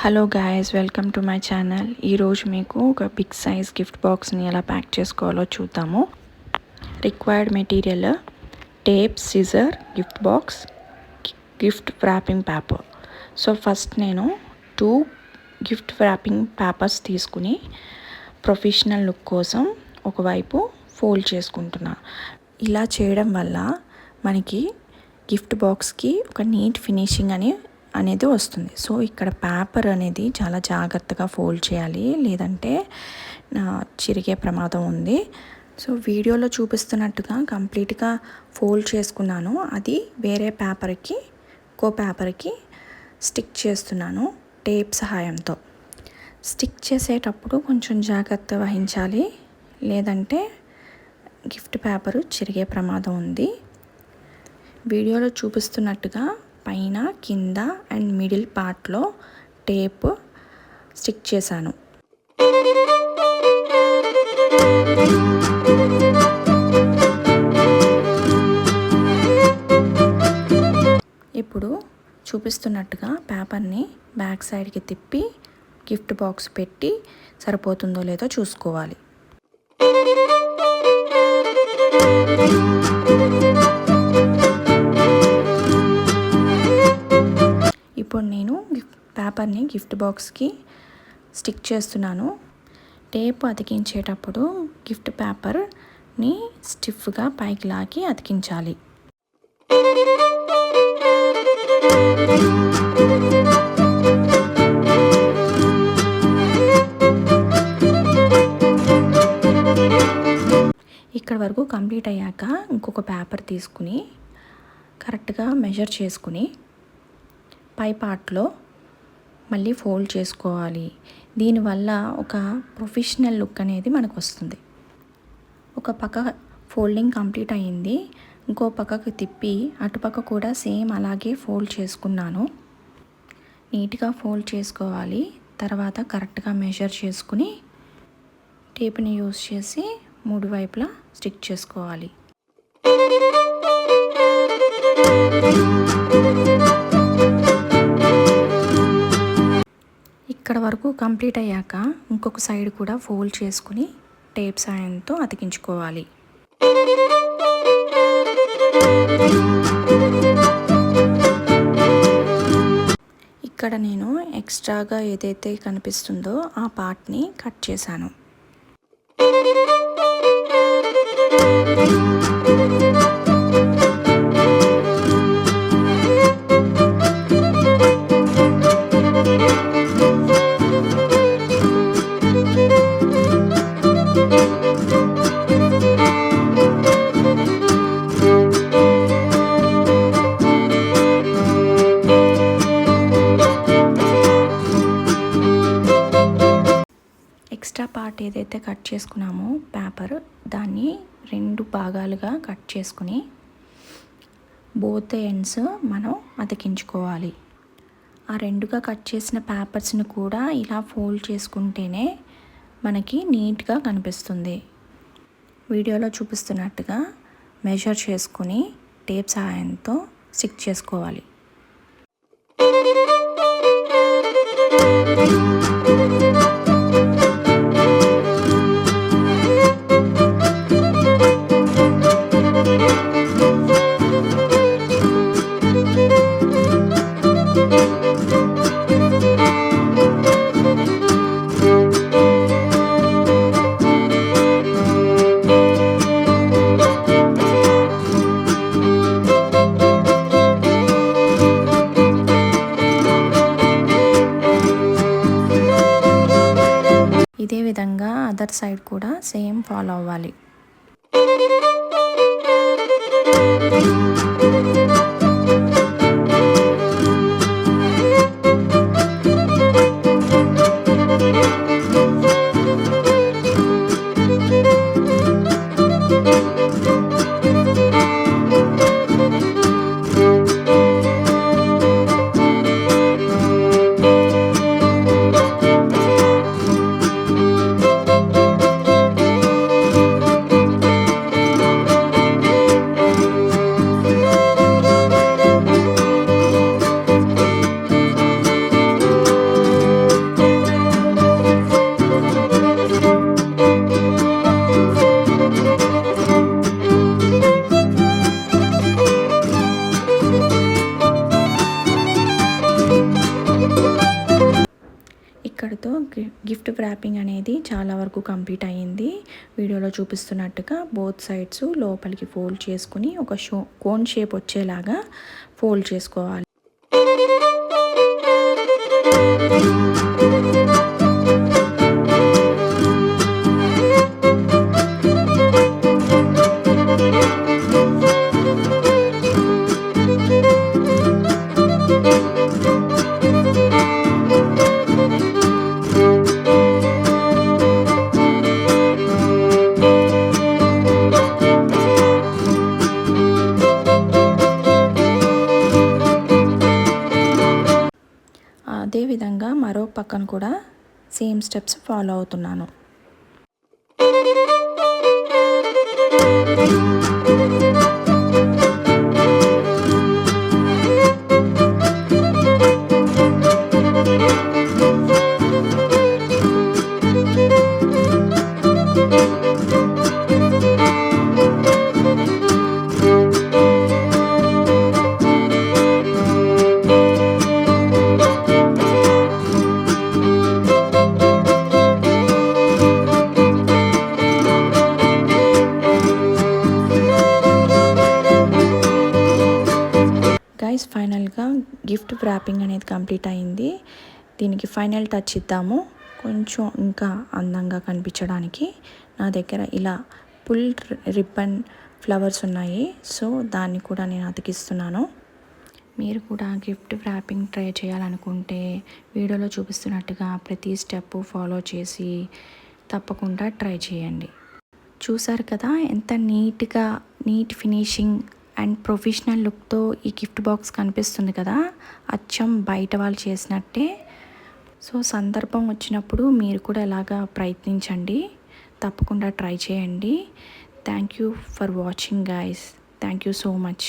Hello guys, welcome to my channel. ఈరోజు మీకు ఒక బిగ్ సైజ్ గిఫ్ట్ బాక్స్ని ఎలా ప్యాక్ చేసుకోవాలో చూద్దాము. Required material tape, scissor, gift box, gift wrapping paper. So first నేను 2 గిఫ్ట్ వ్రాపింగ్ పేపర్స్ తీసుకుని ప్రొఫెషనల్ లుక్ కోసం ఒకవైపు ఫోల్డ్ చేసుకుంటున్నాను. ఇలా చేయడం వల్ల మనకి గిఫ్ట్ బాక్స్కి ఒక నీట్ ఫినిషింగ్ అనేది వస్తుంది. సో ఇక్కడ పేపర్ అనేది చాలా జాగ్రత్తగా ఫోల్డ్ చేయాలి, లేదంటే చిరిగే ప్రమాదం ఉంది. సో వీడియోలో చూపిస్తున్నట్టుగా కంప్లీట్గా ఫోల్డ్ చేసుకున్నాను. అది వేరే పేపర్కి స్టిక్ చేస్తున్నాను టేప్ సహాయంతో. స్టిక్ చేసేటప్పుడు కొంచెం జాగ్రత్త వహించాలి, లేదంటే గిఫ్ట్ పేపరు చిరిగే ప్రమాదం ఉంది. వీడియోలో చూపిస్తున్నట్టుగా పైన, కింద అండ్ మిడిల్ పార్ట్లో టేప్ స్టిక్ చేశాను. ఇప్పుడు చూపిస్తున్నట్టుగా పేపర్ని బ్యాక్ సైడ్కి తిప్పి గిఫ్ట్ బాక్స్ పెట్టి సరిపోతుందో లేదో చూసుకోవాలి. ఇప్పుడు నేను పేపర్ని గిఫ్ట్ బాక్స్కి స్టిక్ చేస్తున్నాను. టేప్ అతికించేటప్పుడు గిఫ్ట్ పేపర్ని స్టిఫ్గా పైకి లాగి అతికించాలి. ఇక్కడ వరకు కంప్లీట్ అయ్యాక ఇంకొక పేపర్ తీసుకుని కరెక్ట్గా మెజర్ చేసుకుని పై పార్ట్లో మళ్ళీ ఫోల్డ్ చేసుకోవాలి. దీనివల్ల ఒక ప్రొఫెషనల్ లుక్ అనేది మనకు వస్తుంది. ఒక పక్క ఫోల్డింగ్ కంప్లీట్ అయ్యింది, ఇంకో పక్కకు తిప్పి అటుపక్క కూడా సేమ్ అలాగే ఫోల్డ్ చేసుకున్నాను. నీట్గా ఫోల్డ్ చేసుకోవాలి. తర్వాత కరెక్ట్గా మెజర్ చేసుకుని టేప్ని యూస్ చేసి 3 వైపులా స్టిక్ చేసుకోవాలి. ఇక్కడ వరకు కంప్లీట్ అయ్యాక ఇంకొక సైడ్ కూడా ఫోల్డ్ చేసుకుని టేప్ సాయంతో అతికించుకోవాలి. ఇక్కడ నేను ఎక్స్ట్రాగా ఏదైతే కనిపిస్తుందో ఆ పార్ట్ని కట్ చేశాను. ఎక్స్ట్రా పార్ట్ ఏదైతే కట్ చేసుకున్నామో పేపర్, దాన్ని 2 భాగాలుగా కట్ చేసుకుని బోత్ ఎండ్స్ మనం అతికించుకోవాలి. ఆ 2గా కట్ చేసిన పేపర్స్ని కూడా ఇలా ఫోల్డ్ చేసుకుంటేనే మనకి నీట్గా కనిపిస్తుంది. వీడియోలో చూపిస్తున్నట్టుగా మెజర్ చేసుకుని టేప్ సహాయంతో స్టిక్ చేసుకోవాలి. ఇదే విధంగా అదర్ సైడ్ కూడా సేమ్ ఫాలో అవ్వాలి. ఇంతటితో గిఫ్ట్ ర్యాపింగ్ అనేది చాలా వరకు కంప్లీట్ అయ్యింది. వీడియోలో చూపిస్తున్నట్టుగా బోత్ సైడ్స్ లోపలికి ఫోల్డ్ చేసుకుని ఒక కోన్ షేప్ వచ్చేలాగా ఫోల్డ్ చేసుకోవాలి. అదేవిధంగా మరో పక్కన కూడా సేమ్ స్టెప్స్ ఫాలో అవుతున్నాను. గైస్, ఫైనల్గా గిఫ్ట్ ర్యాపింగ్ అనేది కంప్లీట్ అయింది. దీనికి ఫైనల్ టచ్ ఇద్దాము కొంచెం ఇంకా అందంగా కనిపించడానికి. నా దగ్గర ఇలా పుల్ రిబ్బన్ ఫ్లవర్స్ ఉన్నాయి, సో దాన్ని కూడా నేను అతికిస్తున్నాను. మీరు కూడా గిఫ్ట్ ర్యాపింగ్ ట్రై చేయాలనుకుంటే వీడియోలో చూపిస్తున్నట్టుగా ప్రతి స్టెప్ ఫాలో చేసి తప్పకుండా ట్రై చేయండి. చూసారు కదా ఎంత నీట్ ఫినిషింగ్ అండ్ ప్రొఫెషనల్ లుక్తో ఈ గిఫ్ట్ బాక్స్ కనిపిస్తుంది కదా, అచ్చం బయట వాళ్ళు చేసినట్టే. సో సందర్భం వచ్చినప్పుడు మీరు కూడా ఇలాగా ప్రయత్నించండి, తప్పకుండా ట్రై చేయండి. Thank you for watching guys. Thank you so much.